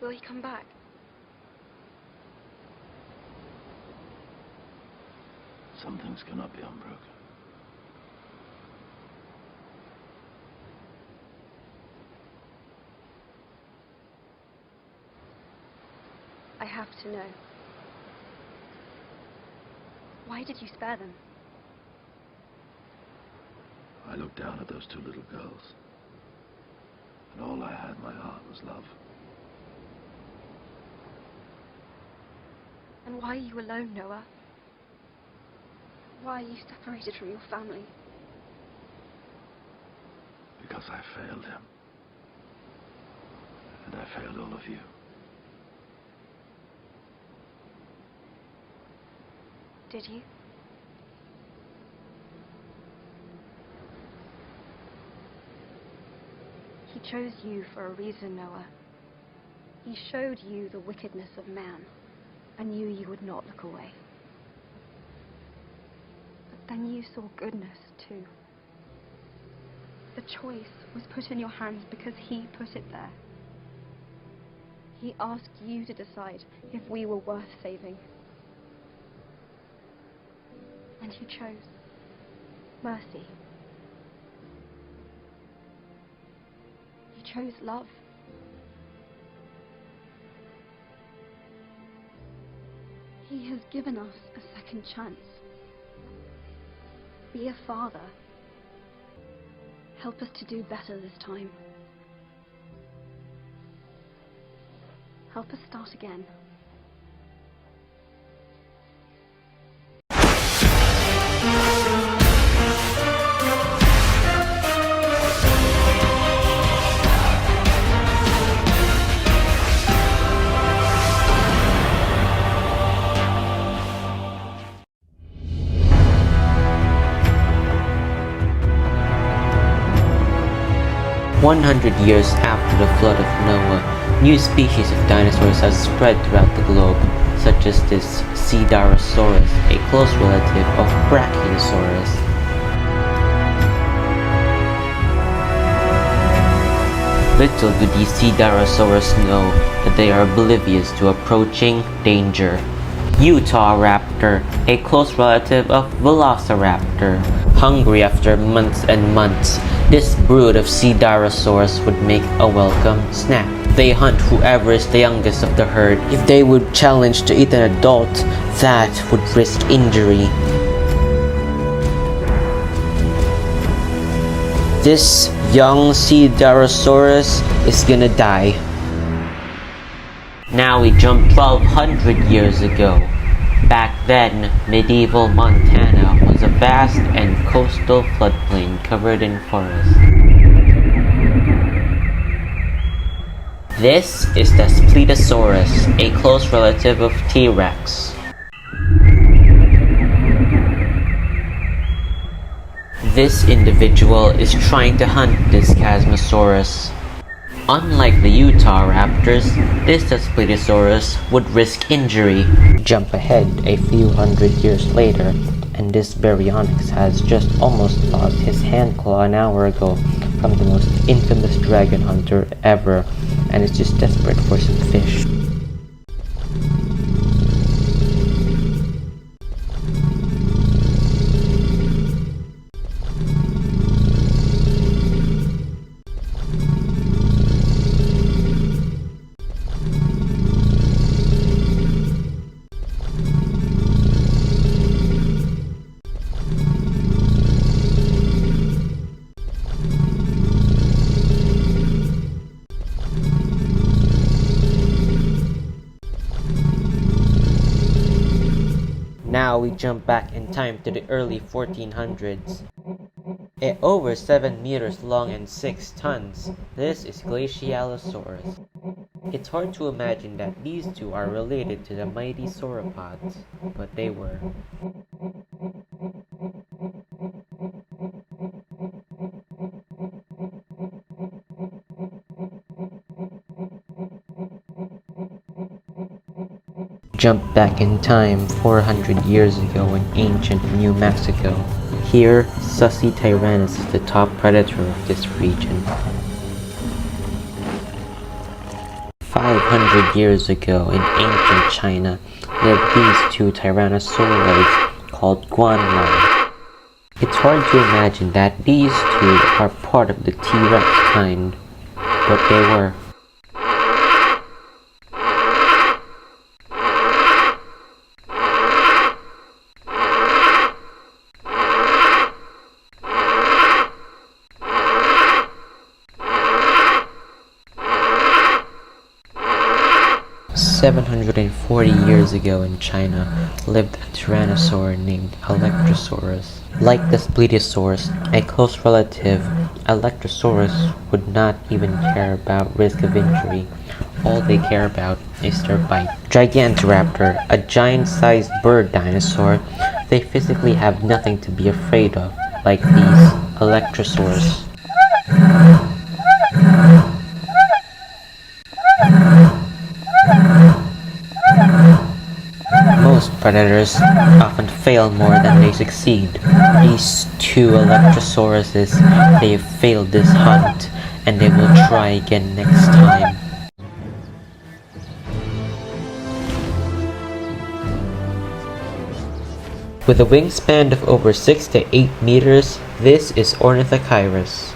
Will he come back? Some things cannot be unbroken. I have to know. Why did you spare them? I looked down at those two little girls, and all I had in my heart was love. And why are you alone, Noah? Why are you separated from your family? Because I failed him. And I failed all of you. Did you? He chose you for a reason, Noah. He showed you the wickedness of man, and knew you would not look away. But then you saw goodness, too. The choice was put in your hands because he put it there. He asked you to decide if we were worth saving. And you chose mercy. You chose love. He has given us a second chance. Be a father. Help us to do better this time. Help us start again. One 100 years after the flood of Noah, new species of dinosaurs have spread throughout the globe, such as this Sidarosaurus, a close relative of Brachiosaurus. Little do these Sidarosaurus know that they are oblivious to approaching danger. Utah raptor, a close relative of Velociraptor. Hungry after months and months, this brood of Sidarosaurus would make a welcome snack. They hunt whoever is the youngest of the herd. If they would challenge to eat an adult, that would risk injury. This young Sidarosaurus is gonna die. Now we jump 1200 years ago. Back then, medieval Montana was a vast and coastal floodplain covered in forest. This is the Spletosaurus, a close relative of T-Rex. This individual is trying to hunt this Chasmosaurus. Unlike the Utah raptors, this Spletosaurus would risk injury. Jump ahead a few hundred years later, and this Baryonyx has just almost lost his hand claw an hour ago from the most infamous dragon hunter ever, and is just desperate for some fish. Now we jump back in time to the early 1400s. At over 7 meters long and 6 tons, this is Glacialosaurus. It's hard to imagine that these two are related to the mighty sauropods, but they were. Jump back in time 400 years ago in ancient New Mexico. Here, Rexy The Tyrannosaurs is the top predator of this region. 500 years ago in ancient China lived these two tyrannosauroids called guanlong. It's hard to imagine that these two are part of the T-Rex kind, but they were. 740 years ago in China lived a tyrannosaur named Electrosaurus. Like the Spletosaurus, a close relative, Electrosaurus would not even care about risk of injury. All they care about is their bite. Gigantoraptor, a giant-sized bird dinosaur, they physically have nothing to be afraid of, like these Electrosaurs. Most predators often fail more than they succeed. These two Electrosauruses, they have failed this hunt, and they will try again next time. With a wingspan of over 6 to 8 meters, this is Ornithochirus.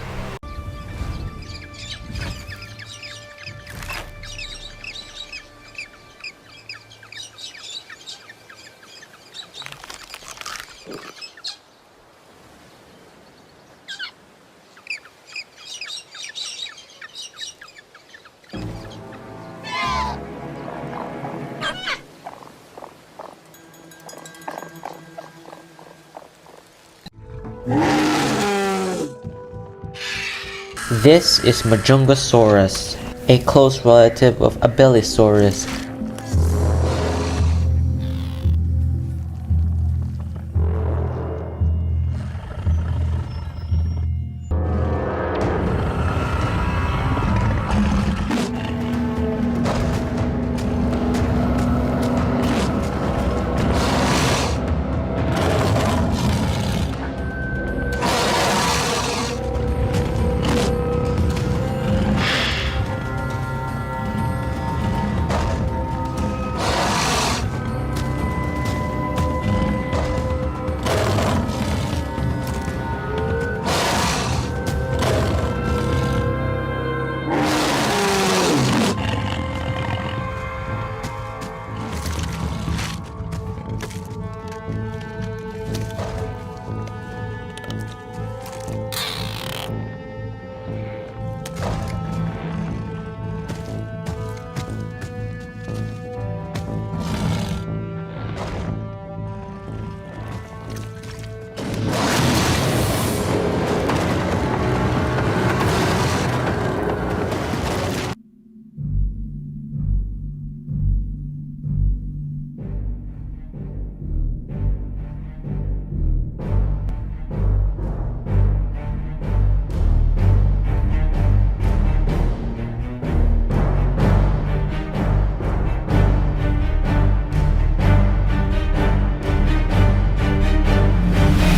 This is Majungasaurus, a close relative of Abelisaurus.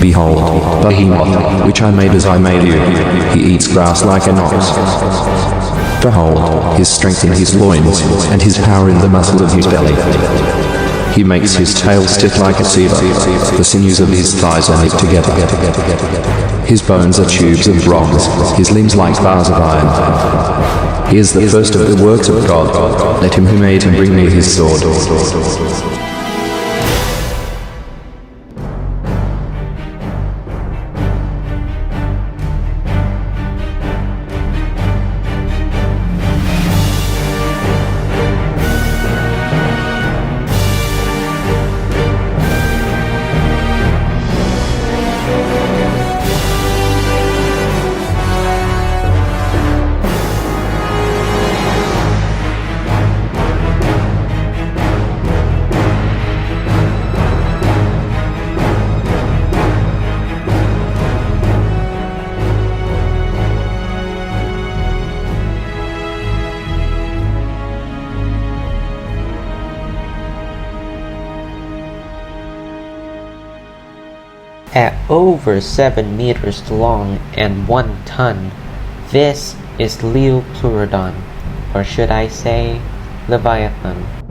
Behold, behemoth, which I made as I made you. He eats grass like an ox. Behold, his strength in his loins, and his power in the muscles of his belly. He makes his tail stiff like a cedar, the sinews of his thighs are knit together. His bones are tubes of bronze, his limbs like bars of iron. He is the first of the works of God. Let him who made him bring me his sword. At over 7 meters long and 1 ton, this is Leopleurodon, or should I say, Leviathan.